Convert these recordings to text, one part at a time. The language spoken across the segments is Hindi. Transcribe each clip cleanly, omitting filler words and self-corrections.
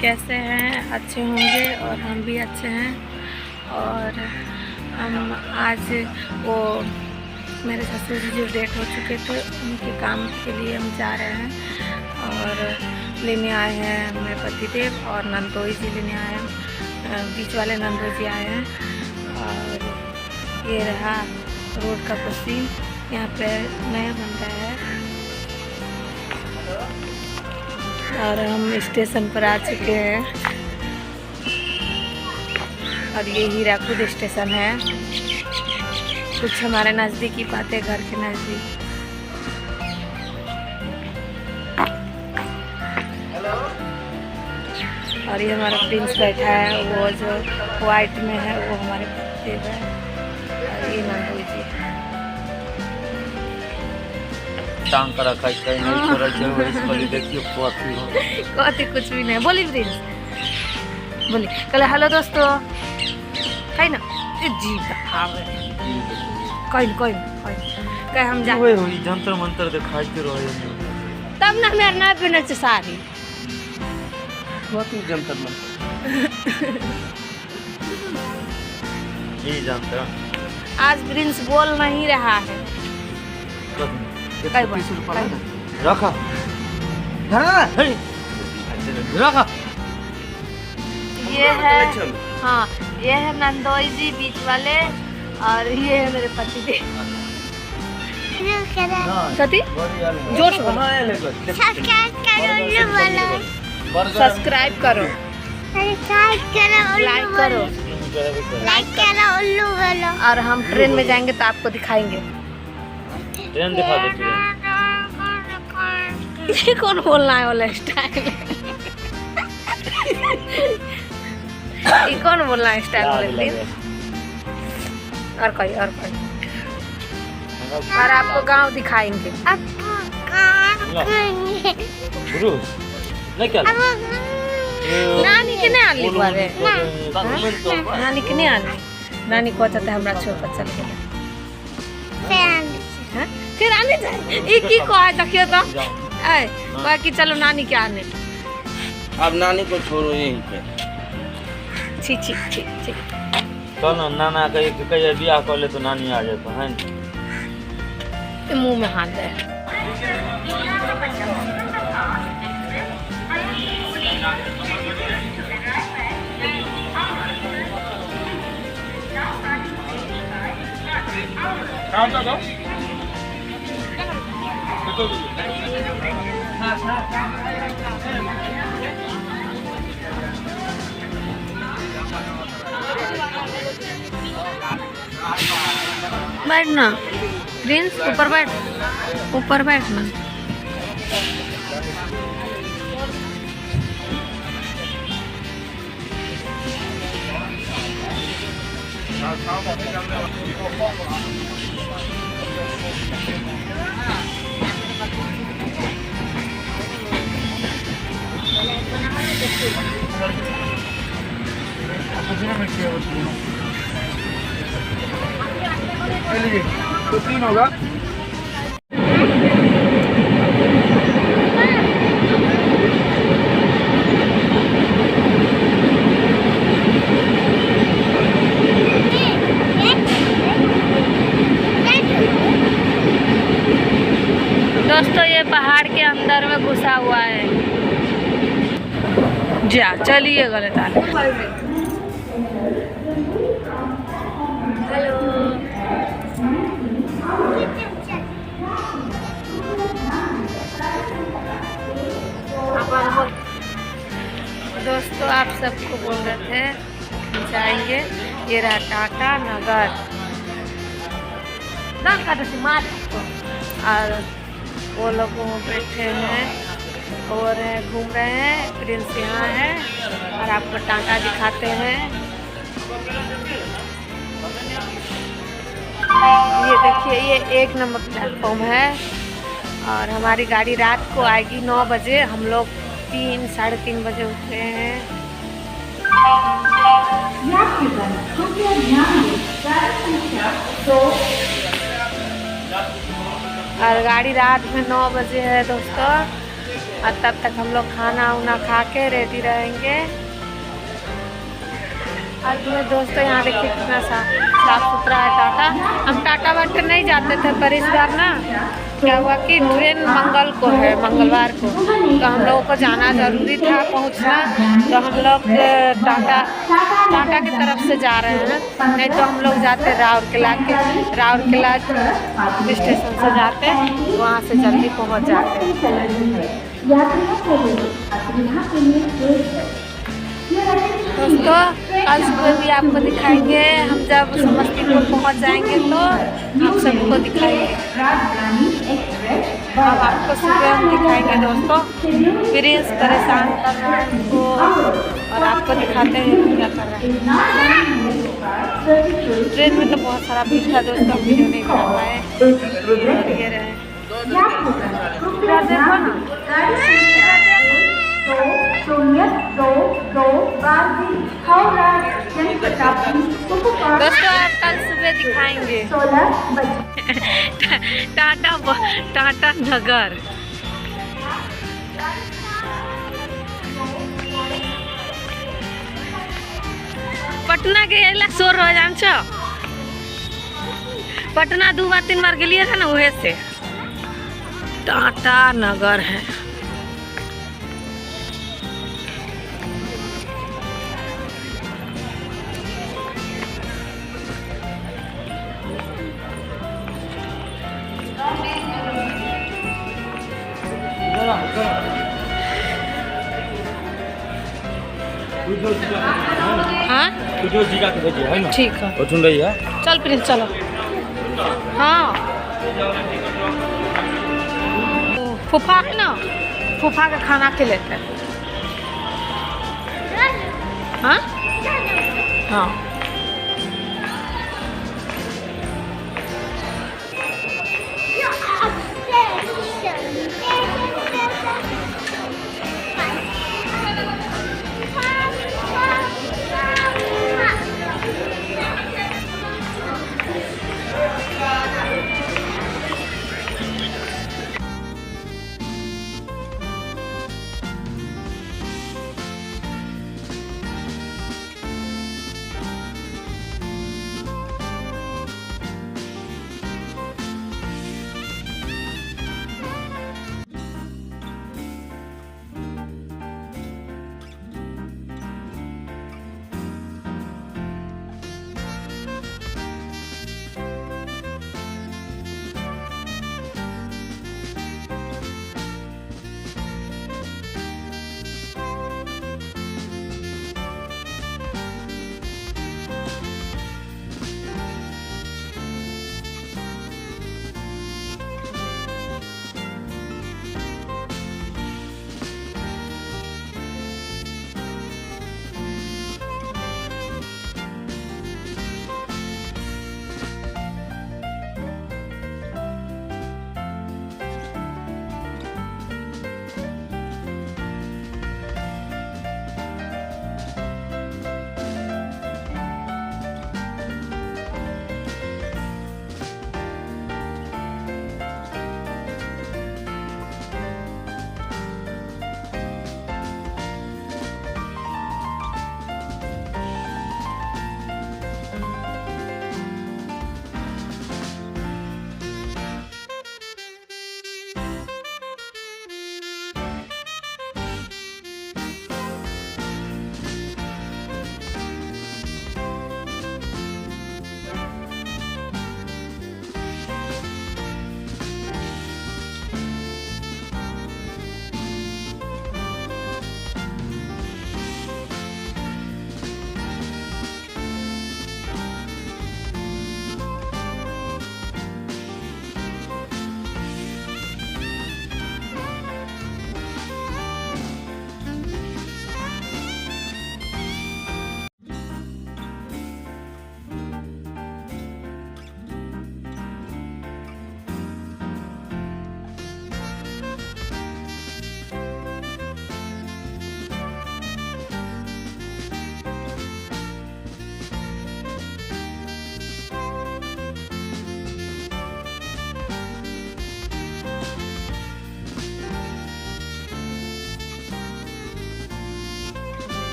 कैसे हैं? अच्छे होंगे और हम भी अच्छे हैं। और हम आज वो मेरे ससुर जी जो डेथ हो चुके थे उनके काम के लिए हम जा रहे हैं और लेने आए हैं मेरे पतिदेव और नंदोई जी लेने आए हैं, बीच वाले नंदोई जी आए हैं। और ये रहा रोड का पसी, यहाँ पे नया बन रहा है और हम स्टेशन पर आ चुके हैं और ये हीराकुद स्टेशन है। कुछ हमारे नज़दीक ही बातें, घर के नज़दीक। और ये हमारा प्रिंस बैठा है, वो जो वाइट में है वो हमारे पतिदेव है और ये नंदू जी टांग कर रखा है, नहीं छोड़ा जाए इसको देखिए कॉफी कुछ भी नहीं बोली प्रिंस, बोली कल हेलो दोस्तों कहीं ना जी कोई कहीं हम जा जंतर मंतर दिखाई के रहे तब ना मेरा ना पहने से साड़ी बहुत ही जंतर मंतर जी जानते आज प्रिंस बोल नहीं रहा है। रखा रखा ये है, हाँ ये है नंदोई जी बीच वाले और ये है मेरे पति देव। कति जोर से सब्सक्राइब करो, लाइक करो और हम ट्रेन में जाएंगे तो आपको दिखाएंगे। ट्रेन दिखा दो। ये कौन बोलना है वाला स्टाइल? ये कौन बोलना है स्टाइल वाले? और कोई और आपको गांव दिखाएंगे। गुरु नहीं क्या नानी के नहीं आली बारे, नानी के नहीं आली, नानी को चाहते हमरा छोड़ कर चल गए फिर आने जाए। एक ही को है देखियो तो ए बाकी चलो नानी के आने। अब नानी को छोड़ो यहीं पे। छी तो नाना कहीं बियाह कर ले तो नानी आ जाए तो है ना। मुंह में हाथ दे। बैठना प्रिंस, ऊपर बैठना। तो 3 होगा। दोस्तों ये पहाड़ के अंदर में घुसा हुआ है। जा चलिए गलत आले। हेलो दोस्तों, आप सबको बोल रहे थे जाएंगे। ये रहा टाटा नगर और वो लोग वहाँ बैठे हैं और घूम रहे हैं। प्रिंस यहाँ है और आपको टाटा दिखाते हैं। ये देखिए ये 1 नंबर प्लेटफॉर्म है और हमारी गाड़ी रात को आएगी 9 बजे। हम लोग 3 साढ़े 3 बजे उठे हैं। और गाड़ी रात में 9 बजे है दोस्तों। और तब तक हम लोग खाना उना खा के रेडी रहेंगे। और मेरे दोस्तों यहाँ देखिए कितना साफ सुथरा है टाटा। हम टाटा बाट नहीं जाते थे, पर इस बार ना क्या हुआ कि ट्रेन मंगल को है, मंगलवार को, तो हम लोगों को जाना ज़रूरी था, पहुँचना। तो हम लोग टाटा की तरफ से जा रहे हैं, नहीं तो हम लोग जाते राउरकेला स्टेशन से जाते, वहाँ से जल्दी पहुँच जाते। दोस्तों कल सुबह भी आपको दिखाएंगे, हम जब समस्तीपुर पहुंच जाएंगे तो आप सबको दिखाएंगे। अब आपको सुबह हम दिखाएंगे दोस्तों। प्रिंस परेशान कर रहा है हमको और आपको दिखाते हैं क्या कर रहा है। ट्रेन में तो बहुत सारा भीड़ था दोस्तों, हम वीडियो नहीं बना पाए। ये रहे दोस्तों, आप कल सुबह दिखाएंगे टाटा नगर। पटना के अला शोर हो जान छ, पटना 2 बार 3 बार गलिए था ना, वहे से टाटा नगर है। हाँ जीरा के भेजिए है ना, ठीक है। और सुन रही है, चल प्रिंस चलो। हाँ फूफा है ना, फूफा का खाना के लेते हैं। हाँ हाँ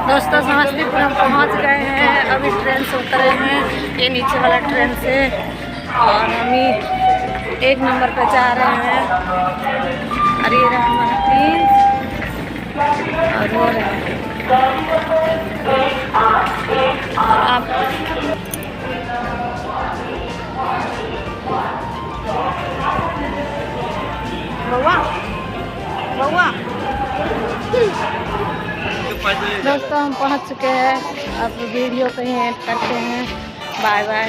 दोस्तों समस्तीपुर हम पहुंच गए हैं, अभी ट्रेन से उतरे हैं, ये नीचे वाला ट्रेन से, और हम ही 1 नंबर पे जा रहे हैं। और ये रहा हमारा प्रिंस, और वो रहे आप बउआ बउआ। दोस्तों हम पहुंच चुके हैं, अब वीडियो कहीं एंड करते हैं। Bye bye.